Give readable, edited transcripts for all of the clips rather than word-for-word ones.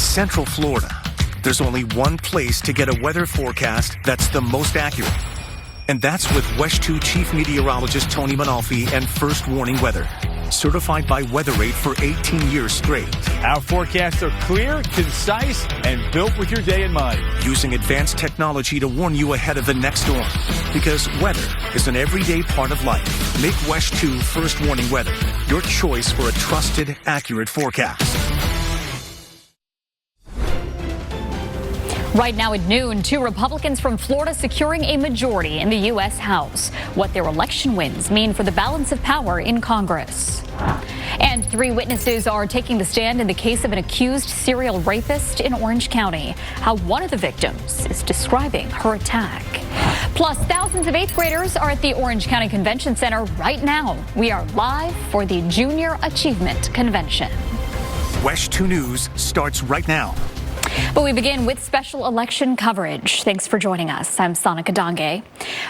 Central Florida, there's only one place to get a weather forecast that's the most accurate. And that's with WESH 2 Chief Meteorologist Tony Manalfi and First Warning Weather, certified by WeatherRate for 18 years straight. Our forecasts are clear, concise, and built with your day in mind. Using advanced technology to warn you ahead of the next storm. Because weather is an everyday part of life. Make WESH 2 First Warning Weather your choice for a trusted, accurate forecast. Right now at noon, 2 Republicans from Florida securing a majority in the U.S. House. What their election wins mean for the balance of power in Congress. And 3 witnesses are taking the stand in the case of an accused serial rapist in Orange County. How one of the victims is describing her attack. Plus, thousands of 8th graders are at the Orange County Convention Center right now. We are live for the Junior Achievement Convention. WESH 2 News starts right now. But we begin with special election coverage. Thanks for joining us. I'm Sonika Dange.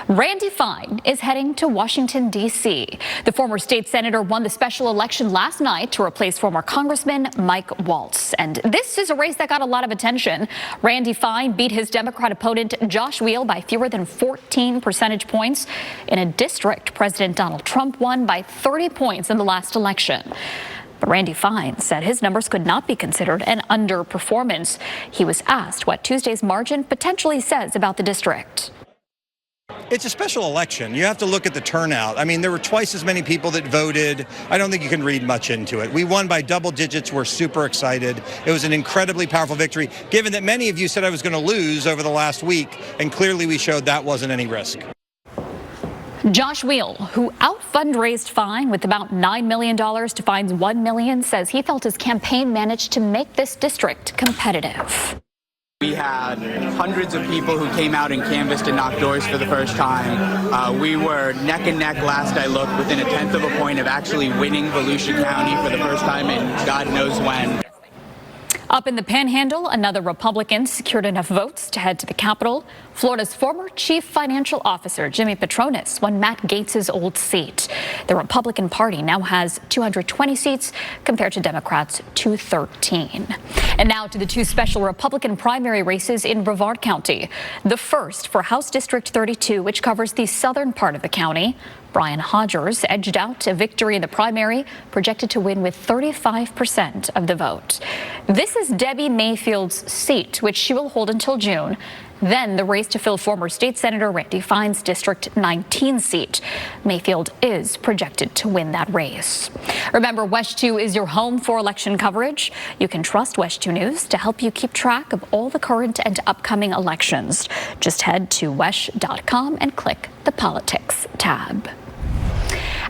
Randy Fine is heading to Washington, D.C. The former state senator won the special election last night to replace former Congressman Mike Waltz. And this is a race that got a lot of attention. Randy Fine beat his Democrat opponent Josh Weil by fewer than 14 percentage points in a district President Donald Trump won by 30 points in the last election. But Randy Fine said his numbers could not be considered an underperformance. He was asked what Tuesday's margin potentially says about the district. It's a special election. You have to look at the turnout. I mean, there were twice as many people that voted. I don't think you can read much into it. We won by double digits. We're super excited. It was an incredibly powerful victory, given that many of you said I was going to lose over the last week, and clearly we showed that wasn't any risk. Josh Weil, who out-fundraised Fine with about $9 million to Fine's $1 million, says he felt his campaign managed to make this district competitive. We had hundreds of people who came out and canvassed and knocked doors for the first time. We were neck and neck last I looked, within a tenth of a point of actually winning Volusia County for the first time in God knows when. Up in the Panhandle, another Republican secured enough votes to head to the Capitol. Florida's former chief financial officer, Jimmy Patronis, won Matt Gaetz's old seat. The Republican Party now has 220 seats compared to Democrats' 213. And now to the 2 special Republican primary races in Brevard County. The first for House District 32, which covers the southern part of the county. Brian Hodgers edged out a victory in the primary, projected to win with 35% of the vote. This is Debbie Mayfield's seat, which she will hold until June. Then the race to fill former state senator Randy Fine's District 19 seat. Mayfield is projected to win that race. Remember, WESH 2 is your home for election coverage. You can trust WESH 2 News to help you keep track of all the current and upcoming elections. Just head to WESH.com and click the Politics tab.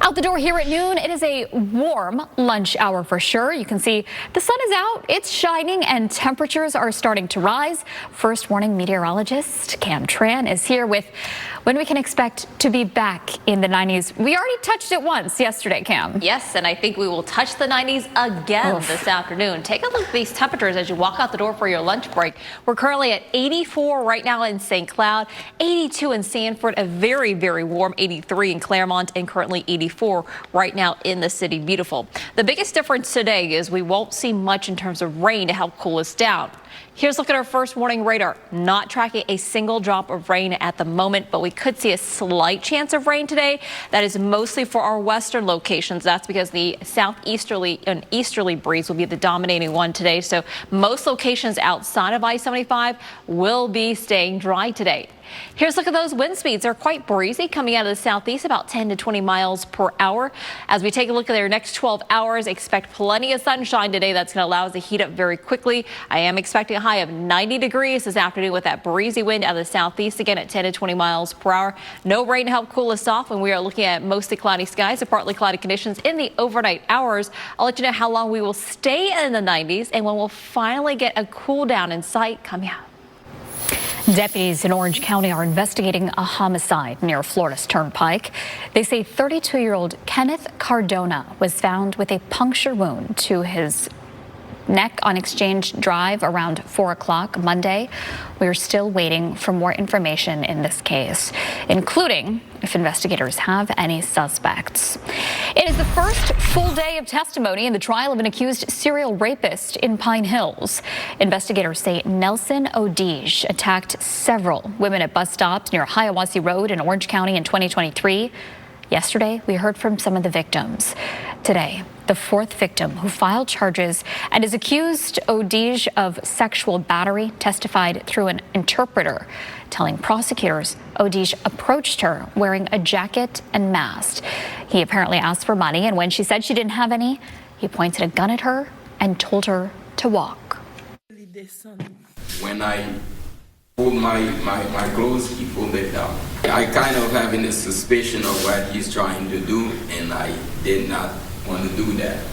Out the door here at noon, it is a warm lunch hour for sure. You can see the sun is out, it's shining, and temperatures are starting to rise. First Warning meteorologist Cam Tran is here with when we can expect to be back in the 90s. We already touched it once yesterday, Cam. Yes, and I think we will touch the 90s again this afternoon. Take a look at these temperatures as you walk out the door for your lunch break. We're currently at 84 right now in St. Cloud, 82 in Sanford, a very, very warm 83 in Claremont, and currently 84 right now in the city. Beautiful. The biggest difference today is we won't see much in terms of rain to help cool us down. Here's a look at our First Warning radar. Not tracking a single drop of rain at the moment, but we could see a slight chance of rain today. That is mostly for our western locations. That's because the southeasterly and easterly breeze will be the dominating one today. So most locations outside of I-75 will be staying dry today. Here's a look at those wind speeds. They're quite breezy coming out of the southeast, about 10 to 20 miles per hour. As we take a look at their next 12 hours, expect plenty of sunshine today. That's going to allow us to heat up very quickly. I am expecting a high of 90 degrees this afternoon with that breezy wind out of the southeast again at 10 to 20 miles per hour. No rain to help cool us off when we are looking at mostly cloudy skies and partly cloudy conditions in the overnight hours. I'll let you know how long we will stay in the 90s and when we'll finally get a cool down in sight coming out. Deputies in Orange County are investigating a homicide near Florida's Turnpike. They say 32-year-old Kenneth Cardona was found with a puncture wound to his neck on Exchange Drive around 4 o'clock Monday. We are still waiting for more information in this case, including if investigators have any suspects. It is the first full day of testimony in the trial of an accused serial rapist in Pine Hills. Investigators say Nelson Odige attacked several women at bus stops near Hiawassee Road in Orange County in 2023. Yesterday, we heard from some of the victims. Today, the fourth victim who filed charges and is accused Odige of sexual battery testified through an interpreter, telling prosecutors Odige approached her wearing a jacket and mask. He apparently asked for money, and when she said she didn't have any, he pointed a gun at her and told her to walk. When I pulled my clothes, he pulled it down. I kind of having a suspicion of what he's trying to do, and I did not want to do that.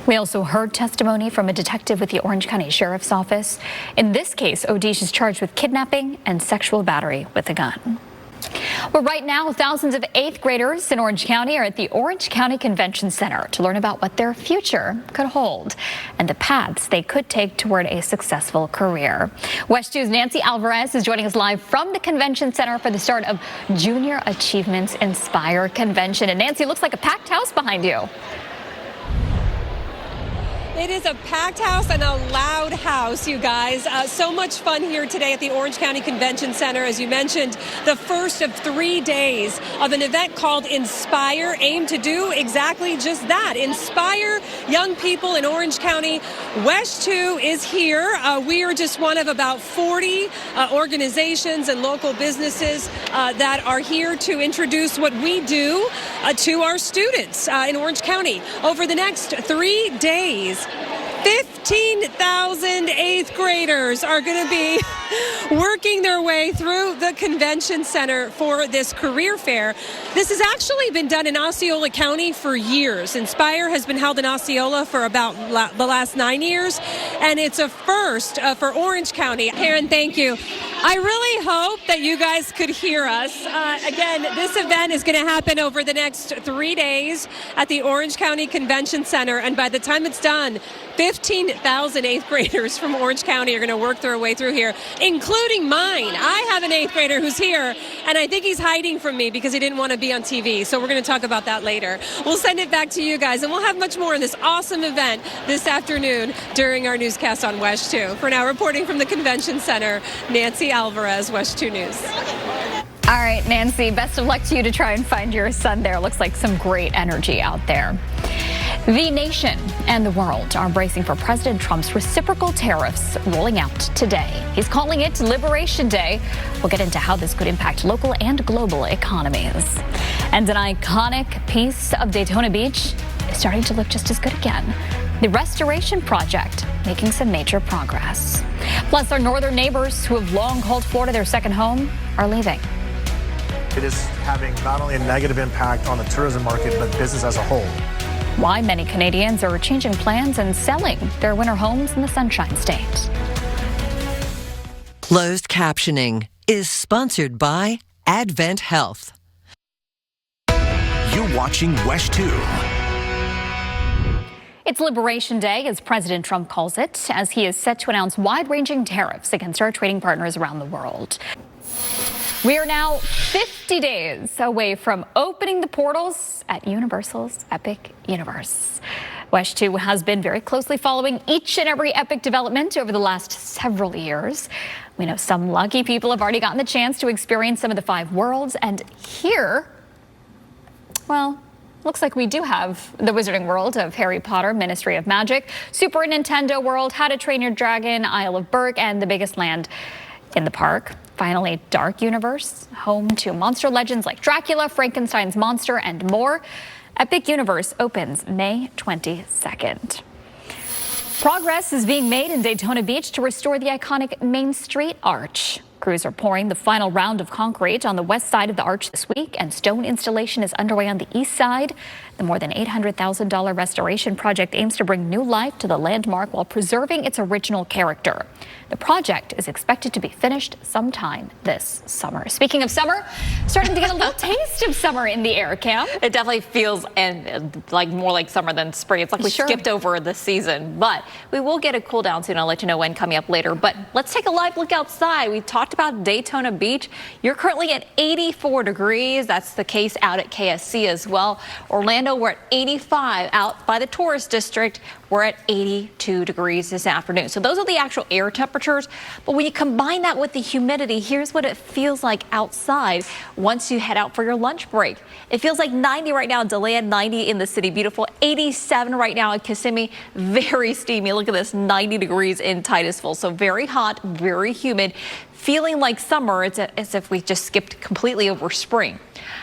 We also heard testimony from a detective with the Orange County Sheriff's Office. In this case, Odige is charged with kidnapping and sexual battery with a gun. Well, right now, thousands of 8th graders in Orange County are at the Orange County Convention Center to learn about what their future could hold and the paths they could take toward a successful career. WESH 2's Nancy Alvarez is joining us live from the Convention Center for the start of Junior Achievements Inspire Convention. And Nancy, it looks like a packed house behind you. It is a packed house and a loud house, you guys. So much fun here today at the Orange County Convention Center. As you mentioned, the first of 3 days of an event called Inspire, aimed to do exactly just that, inspire young people in Orange County. WESH 2 is here. We are just one of about 40 organizations and local businesses that are here to introduce what we do to our students in Orange County. Over the next 3 days, 15,000 8th graders are going to be working their way through the convention center for this career fair. This has actually been done in Osceola County for years. Inspire has been held in Osceola for about the last 9 years, and it's a first for Orange County. Karen, thank you. I really hope that you guys could hear us. Again, this event is going to happen over the next 3 days at the Orange County Convention Center, and by the time it's done, 15,000 8th graders from Orange County are going to work their way through here, including mine. I have an 8th grader who's here, and I think he's hiding from me because he didn't want to be on TV, so we're going to talk about that later. We'll send it back to you guys, and we'll have much more in this awesome event this afternoon during our newscast on WESH 2. For now, reporting from the Convention Center, Nancy Alvarez, WESH 2 News. All right, Nancy, best of luck to you to try and find your son there. Looks like some great energy out there. The nation and the world are bracing for President Trump's reciprocal tariffs rolling out today. He's calling it Liberation Day. We'll get into how this could impact local and global economies. And an iconic piece of Daytona Beach is starting to look just as good again. The restoration project making some major progress. Plus, our northern neighbors who have long called Florida their second home are leaving. It is having not only a negative impact on the tourism market, but business as a whole. Why many Canadians are changing plans and selling their winter homes in the Sunshine State. Closed captioning is sponsored by Advent Health. You're watching WESH 2. It's Liberation Day, as President Trump calls it, as he is set to announce wide-ranging tariffs against our trading partners around the world. We are now 50 days away from opening the portals at Universal's Epic Universe. WESH 2 has been very closely following each and every Epic development over the last several years. We know some lucky people have already gotten the chance to experience some of the 5 worlds, and here, well, looks like we do have the Wizarding World of Harry Potter, Ministry of Magic, Super Nintendo World, How to Train Your Dragon, Isle of Berk, and the biggest land in the park. Finally, Dark Universe, home to monster legends like Dracula, Frankenstein's monster, and more. Epic Universe opens May 22nd. Progress is being made in Daytona Beach to restore the iconic Main Street Arch. Crews are pouring the final round of concrete on the west side of the arch this week, and stone installation is underway on the east side. The more than $800,000 restoration project aims to bring new life to the landmark while preserving its original character. The project is expected to be finished sometime this summer. Speaking of summer, starting to get a little taste of summer in the air, Cam. It definitely feels like more like summer than spring. It's like we skipped over the season, but we will get a cool down soon. I'll let you know when coming up later. But let's take a live look outside. We talked about Daytona Beach. You're currently at 84 degrees. That's the case out at KSC as well. Orlando, we're at 85. Out by the tourist district, we're at 82 degrees this afternoon. So those are the actual air temperatures. But when you combine that with the humidity, here's what it feels like outside once you head out for your lunch break. It feels like 90 right now in DeLand, 90 in the City Beautiful, 87 right now in Kissimmee. Very steamy. Look at this, 90 degrees in Titusville. So very hot, very humid. Feeling like summer. It's as if we just skipped completely over spring.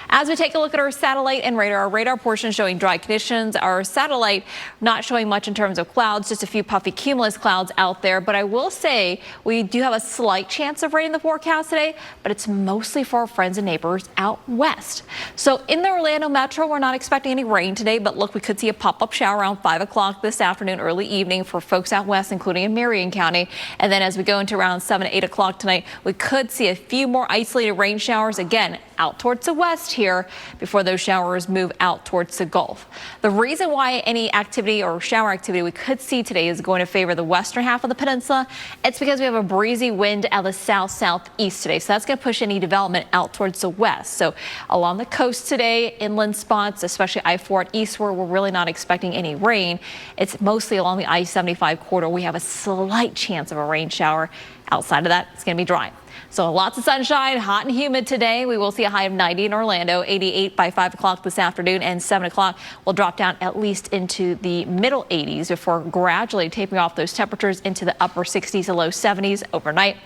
As we take a look at our satellite and radar, our radar portion showing dry conditions. Our satellite not showing much in terms of clouds, just a few puffy cumulus clouds out there. But I will say we do have a slight chance of rain in the forecast today, but it's mostly for our friends and neighbors out west. So in the Orlando metro, we're not expecting any rain today, but look, we could see a pop-up shower around 5 o'clock this afternoon, early evening for folks out west, including in Marion County. And then as we go into around 7 to 8 o'clock tonight, we could see a few more isolated rain showers again out towards the west here before those showers move out towards the Gulf. The reason why any activity or shower activity we could see today is going to favor the western half of the peninsula. It's because we have a breezy wind out of the south-southeast today. So that's going to push any development out towards the west. So along the coast today, inland spots, especially I-4 eastward, we're really not expecting any rain. It's mostly along the I-75 corridor. We have a slight chance of a rain shower. Outside of that, it's going to be dry. So lots of sunshine, hot and humid today. We will see a high of 90 in Orlando, 88 by 5 o'clock this afternoon, and 7 o'clock will drop down at least into the middle 80s before gradually tapering off those temperatures into the upper 60s to low 70s overnight.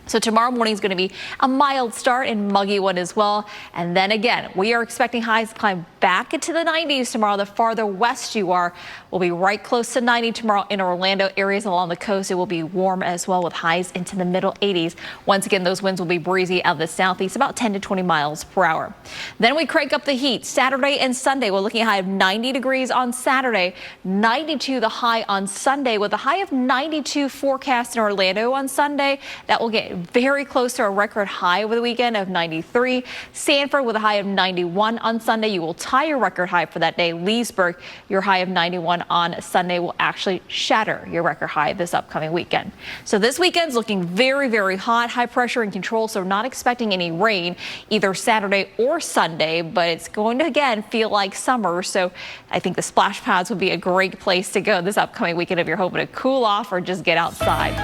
So tomorrow morning is going to be a mild start and muggy one as well. And then again, we are expecting highs to climb back into the 90s tomorrow. The farther west you are, will be right close to 90 tomorrow in Orlando. Areas along the coast, it will be warm as well with highs into the middle 80s. Once again, those winds will be breezy out of the southeast, about 10 to 20 miles per hour. Then we crank up the heat. Saturday and Sunday, we're looking at a high of 90 degrees on Saturday, 92 the high on Sunday, with a high of 92 forecast in Orlando on Sunday. That will get very close to a record high over the weekend of 93. Sanford with a high of 91 on Sunday. You will tie your record high for that day. Leesburg, your high of 91 on Sunday will actually shatter your record high this upcoming weekend. So this weekend's looking very, very hot, high pressure in control. So not expecting any rain either Saturday or Sunday, but it's going to again feel like summer. So I think the splash pads would be a great place to go this upcoming weekend if you're hoping to cool off or just get outside.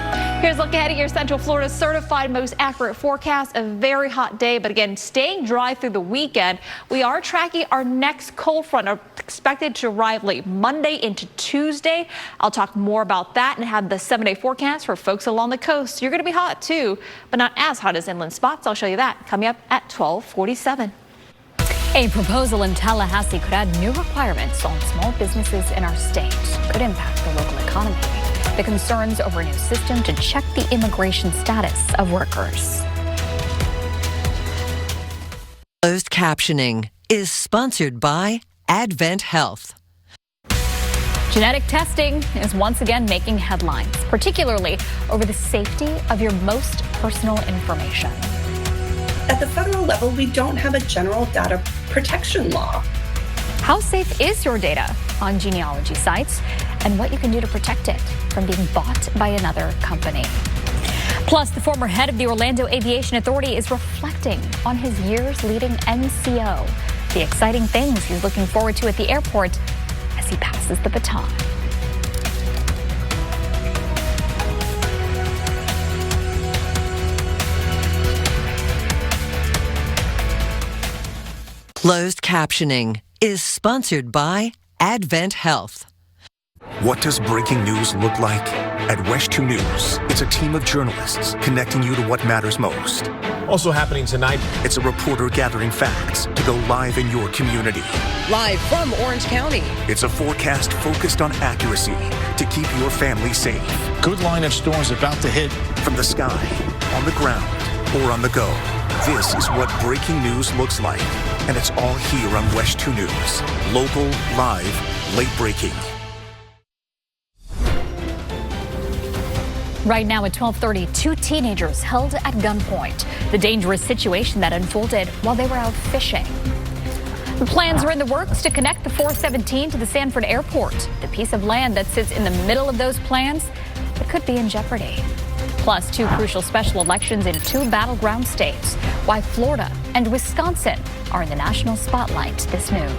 Here's a look ahead at your Central Florida certified most accurate forecast. A very hot day, but again, staying dry through the weekend. We are tracking our next cold front, expected to arrive late Monday into Tuesday. I'll talk more about that and have the 7-day forecast for folks along the coast. You're going to be hot too, but not as hot as inland spots. I'll show you that coming up at 12:47. A proposal in Tallahassee could add new requirements on small businesses in our state. Could impact the local economy. The concerns over a new system to check the immigration status of workers. Closed captioning is sponsored by Advent Health. Genetic testing is once again making headlines, particularly over the safety of your most personal information. At the federal level, we don't have a general data protection law. How safe is your data on genealogy sites, and what you can do to protect it from being bought by another company? Plus, the former head of the Orlando Aviation Authority is reflecting on his years leading NCO, the exciting things he's looking forward to at the airport as he passes the baton. Closed captioning is sponsored by Advent Health. What does breaking news look like? At WESH 2 News, it's a team of journalists connecting you to what matters most. Also happening tonight, it's a reporter gathering facts to go live in your community. Live from Orange County. It's a forecast focused on accuracy to keep your family safe. good line of storms about to hit. From the sky, on the ground, or on the go. This is what breaking news looks like, and it's all here on WESH 2 News. Local, live, late breaking. Right now at 12:30, two teenagers held at gunpoint. The dangerous situation that unfolded while they were out fishing. The plans are in the works to connect the 417 to the Sanford Airport. The piece of land that sits in the middle of those plans, it could be in jeopardy. Plus, two crucial special elections in two battleground states. Why Florida and Wisconsin are in the national spotlight this noon.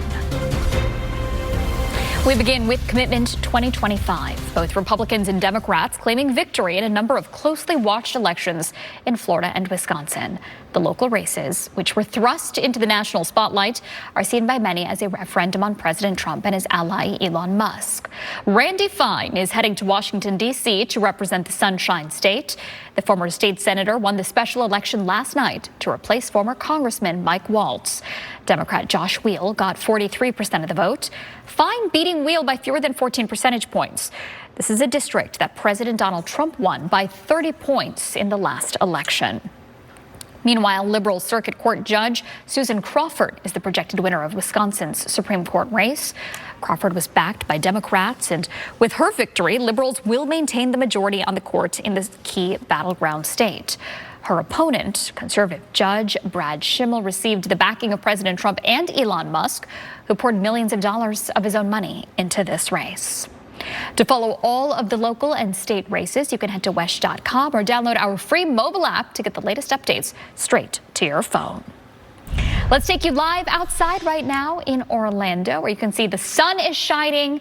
We begin with Commitment 2025. Both Republicans and Democrats claiming victory in a number of closely watched elections in Florida and Wisconsin. The local races, which were thrust into the national spotlight, are seen by many as a referendum on President Trump and his ally Elon Musk. Randy Fine is heading to Washington, D.C. to represent the Sunshine State. The former state senator won the special election last night to replace former Congressman Mike Waltz. Democrat Josh Wheel got 43% of the vote. Fine beating Wheel by fewer than 14 percentage points. This is a district that President Donald Trump won by 30 points in the last election. Meanwhile, liberal circuit court judge Susan Crawford is the projected winner of Wisconsin's Supreme Court race. Crawford was backed by Democrats, and with her victory, liberals will maintain the majority on the court in this key battleground state. Her opponent, conservative judge Brad Schimmel, received the backing of President Trump and Elon Musk, who poured millions of dollars of his own money into this race. To follow all of the local and state races, you can head to WESH.com or download our free mobile app to get the latest updates straight to your phone. Let's take you live outside right now in Orlando, where you can see the sun is shining,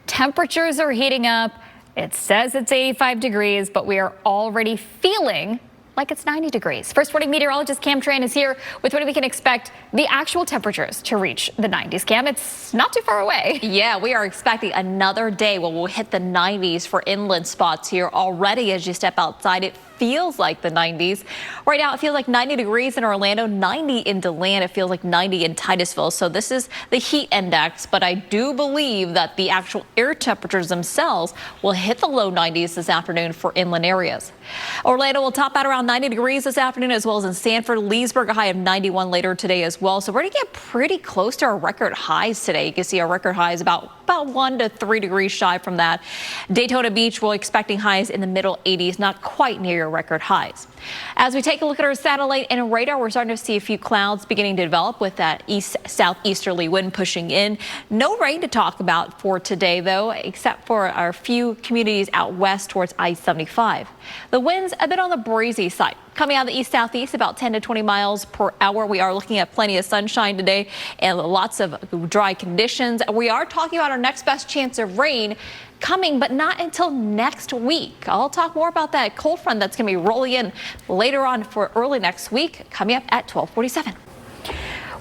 temperatures are heating up. It says it's 85 degrees, but we are already feeling like it's 90 degrees. First Warning meteorologist Cam Tran is here with what we can expect the actual temperatures to reach the 90s. Cam, it's not too far away. Yeah, we are expecting another day where we'll hit the 90s for inland spots here already. As you step outside, it feels like the 90s. Right now, it feels like 90 degrees in Orlando, 90 in DeLand. It feels like 90 in Titusville. So this is the heat index, but I do believe that the actual air temperatures themselves will hit the low 90s this afternoon for inland areas. Orlando will top out around 90 degrees this afternoon, as well as in Sanford, Leesburg, a high of 91 later today as well. So we're going to get pretty close to our record highs today. You can see our record high is about 1 to 3 degrees shy from that. Daytona Beach, we're expecting highs in the middle 80s, not quite near your record highs. As we take a look at our satellite and radar, we're starting to see a few clouds beginning to develop with that southeasterly wind pushing in. No rain to talk about for today, though, except for our few communities out west towards I-75. The wind's a bit on the breezy side. Coming out of the east-southeast, about 10 to 20 miles per hour. We are looking at plenty of sunshine today and lots of dry conditions. We are talking about our next best chance of rain coming, but not until next week. I'll talk more about that cold front that's going to be rolling in later on for early next week, coming up at 12:47.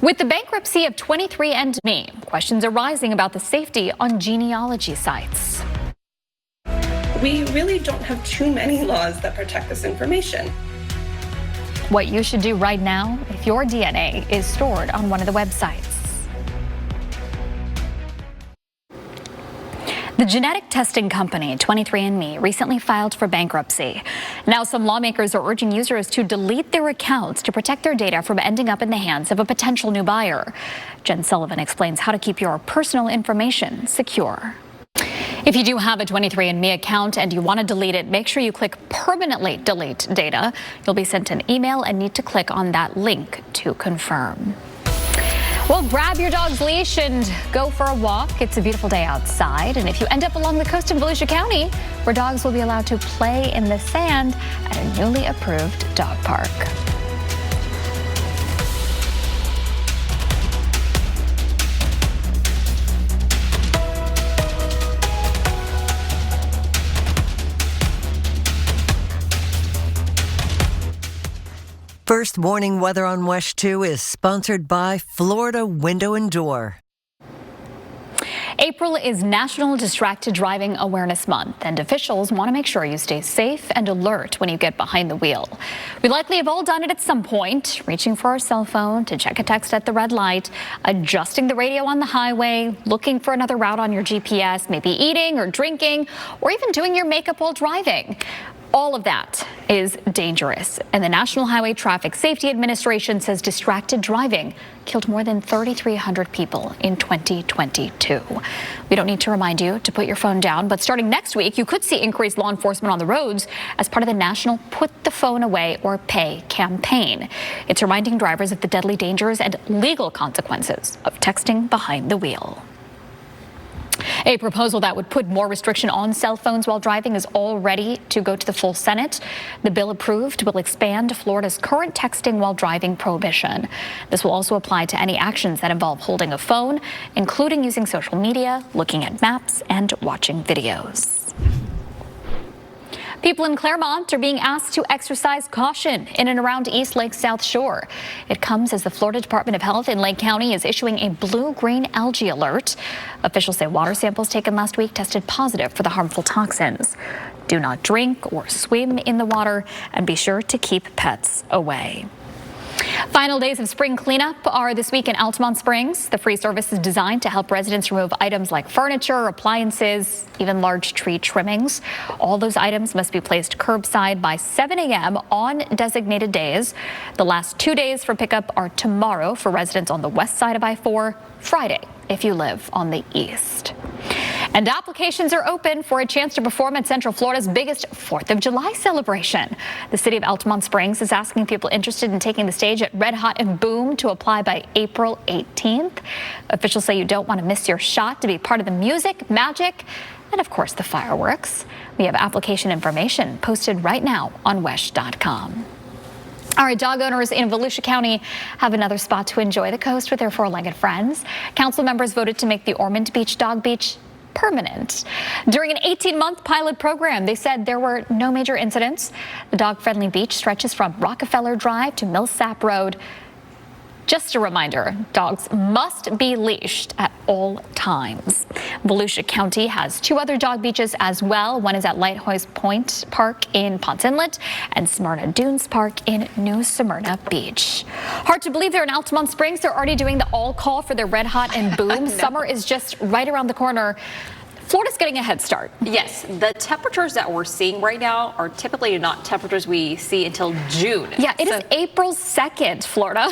With the bankruptcy of 23andMe, questions are rising about the safety on genealogy sites. We really don't have too many laws that protect this information. What you should do right now if your DNA is stored on one of the websites. The genetic testing company 23andMe recently filed for bankruptcy. Now some lawmakers are urging users to delete their accounts to protect their data from ending up in the hands of a potential new buyer. Jen Sullivan explains how to keep your personal information secure. If you do have a 23andMe account and you want to delete it, make sure you click permanently delete data. You'll be sent an email and need to click on that link to confirm. Well, grab your dog's leash and go for a walk. It's a beautiful day outside. And if you end up along the coast of Volusia County, where dogs will be allowed to play in the sand at a newly approved dog park. First Warning Weather on WESH 2 is sponsored by Florida Window and Door. April is National Distracted Driving Awareness Month, and officials want to make sure you stay safe and alert when you get behind the wheel. We likely have all done it at some point, reaching for our cell phone to check a text at the red light, adjusting the radio on the highway, looking for another route on your GPS, maybe eating or drinking, or even doing your makeup while driving. All of that is dangerous, and the National Highway Traffic Safety Administration says distracted driving killed more than 3,300 people in 2022. We don't need to remind you to put your phone down, but starting next week, you could see increased law enforcement on the roads as part of the national Put the Phone Away or Pay campaign. It's reminding drivers of the deadly dangers and legal consequences of texting behind the wheel. A proposal that would put more restriction on cell phones while driving is all ready to go to the full Senate. The bill approved will expand Florida's current texting while driving prohibition. This will also apply to any actions that involve holding a phone, including using social media, looking at maps, and watching videos. People in Claremont are being asked to exercise caution in and around East Lake South Shore. It comes as the Florida Department of Health in Lake County is issuing a blue-green algae alert. Officials say water samples taken last week tested positive for the harmful toxins. Do not drink or swim in the water, and be sure to keep pets away. Final days of spring cleanup are this week in Altamont Springs. The free service is designed to help residents remove items like furniture, appliances, even large tree trimmings. All those items must be placed curbside by 7 a.m. on designated days. The last 2 days for pickup are tomorrow for residents on the west side of I-4, Friday if you live on the east. And applications are open for a chance to perform at Central Florida's biggest 4th of July celebration. The city of Altamont Springs is asking people interested in taking the stage at Red Hot and Boom to apply by April 18th. Officials say you don't want to miss your shot to be part of the music, magic, and of course the fireworks. We have application information posted right now on WESH.com. All right, dog owners in Volusia County have another spot to enjoy the coast with their four-legged friends. Council members voted to make the Ormond Beach Dog Beach permanent. During an 18-month pilot program, they said there were no major incidents. The dog-friendly beach stretches from Rockefeller Drive to Millsap Road. Just a reminder, dogs must be leashed at all times. Volusia County has 2 other dog beaches as well. One is at Lighthouse Point Park in Ponce Inlet and Smyrna Dunes Park in New Smyrna Beach. Hard to believe they're in Altamont Springs. They're already doing the all call for their Red Hot and Boom. Summer is just right around the corner. Florida's getting a head start. Yes, the temperatures that we're seeing right now are typically not temperatures we see until June. Yeah, it is April 2nd, Florida.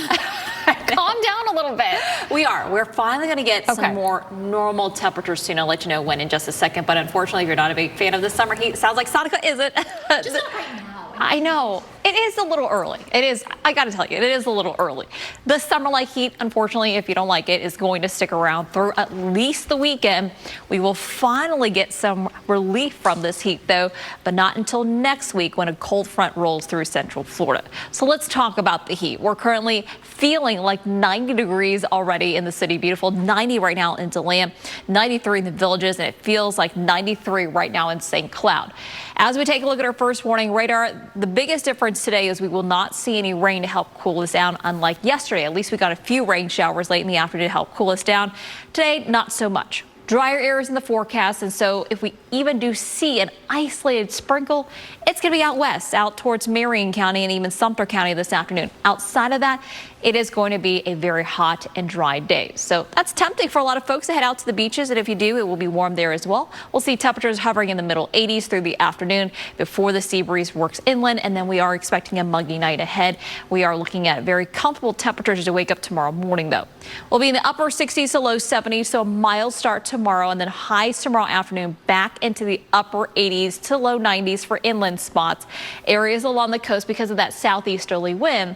Calm down a little bit. We're finally going to get some more normal temperatures soon. I'll let you know when in just a second. But unfortunately, if you're not a big fan of the summer heat, sounds like Sonica isn't. Just not right now. I know. It is a little early. It is, I got to tell you, it is a little early. The summer-like heat, unfortunately, if you don't like it, is going to stick around through at least the weekend. We will finally get some relief from this heat, though, but not until next week when a cold front rolls through central Florida. So let's talk about the heat. We're currently feeling like 90 degrees already in the city. Beautiful. 90 right now in DeLand, 93 in the Villages, and it feels like 93 right now in St. Cloud. As we take a look at our first warning radar, the biggest difference today is we will not see any rain to help cool us down, unlike yesterday. At least we got a few rain showers late in the afternoon to help cool us down. Today, not so much. Drier areas in the forecast, and so if we even do see an isolated sprinkle, it's going to be out west, out towards Marion County and even Sumter County this afternoon. Outside of that, it is going to be a very hot and dry day. So that's tempting for a lot of folks to head out to the beaches, and if you do, it will be warm there as well. We'll see temperatures hovering in the middle 80s through the afternoon before the sea breeze works inland, and then we are expecting a muggy night ahead. We are looking at very comfortable temperatures to wake up tomorrow morning, though. We'll be in the upper 60s to low 70s, so a mild start tomorrow, and then highs tomorrow afternoon back into the upper 80s to low 90s for inland spots. Areas along the coast, because of that southeasterly wind,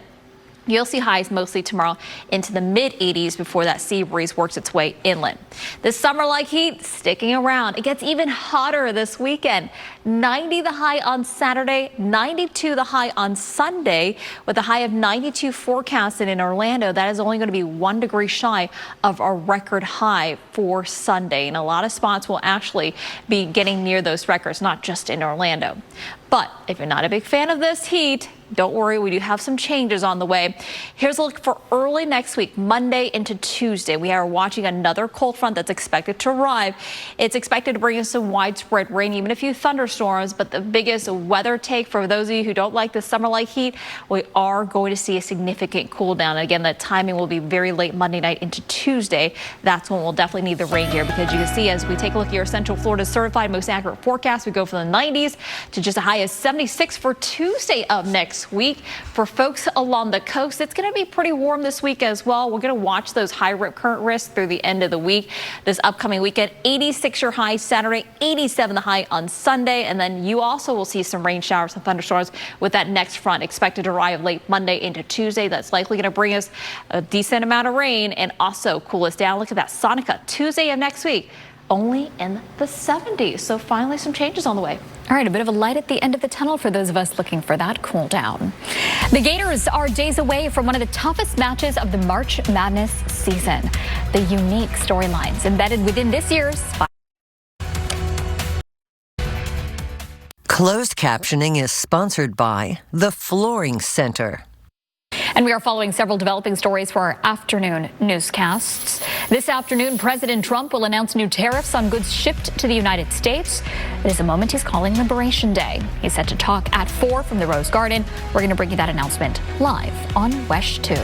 you'll see highs mostly tomorrow into the mid-80s before that sea breeze works its way inland. The summer-like heat sticking around. It gets even hotter this weekend. 90 the high on Saturday, 92 the high on Sunday, with a high of 92 forecasted in Orlando. That is only going to be 1 degree shy of our record high for Sunday. And a lot of spots will actually be getting near those records, not just in Orlando. But if you're not a big fan of this heat, don't worry, we do have some changes on the way. Here's a look for early next week, Monday into Tuesday. We are watching another cold front that's expected to arrive. It's expected to bring us some widespread rain, even a few thunderstorms, but the biggest weather take for those of you who don't like the summer-like heat, we are going to see a significant cool down. And again, that timing will be very late Monday night into Tuesday. That's when we'll definitely need the rain here, because you can see as we take a look at your Central Florida certified most accurate forecast, we go from the 90s to just a high of 76 for Tuesday of next week. For folks along the coast, it's going to be pretty warm this week as well. We're going to watch those high rip current risks through the end of the week. This upcoming weekend, 86 your high Saturday, 87 the high on Sunday, and then you also will see some rain showers and thunderstorms with that next front expected to arrive late Monday into Tuesday. That's likely going to bring us a decent amount of rain and also cool us down. Look at that Sonica Tuesday of next week, only in the 70s. So finally some changes on the way. All right, a bit of a light at the end of the tunnel for those of us looking for that cool down. The Gators are days away from one of the toughest matches of the March Madness season. The unique storylines embedded within this year's Closed captioning is sponsored by the Flooring Center. And we are following several developing stories for our afternoon newscasts. This afternoon, President Trump will announce new tariffs on goods shipped to the United States. It is a moment he's calling Liberation Day. He's set to talk at 4 from the Rose Garden. We're going to bring you that announcement live on WESH 2.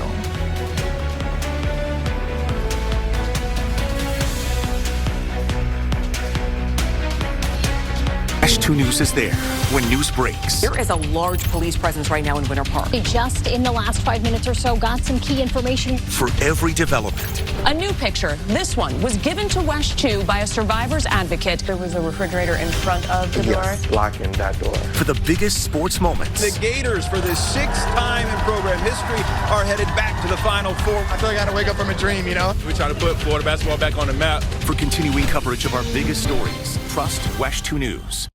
WESH 2 News is there when news breaks. There is a large police presence right now in Winter Park. Just in the last 5 minutes or so, got some key information. For every development. A new picture. This one was given to WESH 2 by a survivor's advocate. There was a refrigerator in front of the door. Blocking that door. For the biggest sports moments. The Gators, for the 6th time in program history, are headed back to the Final Four. I feel like I got to wake up from a dream, you know? We try to put Florida basketball back on the map. For continuing coverage of our biggest stories, trust WESH 2 News.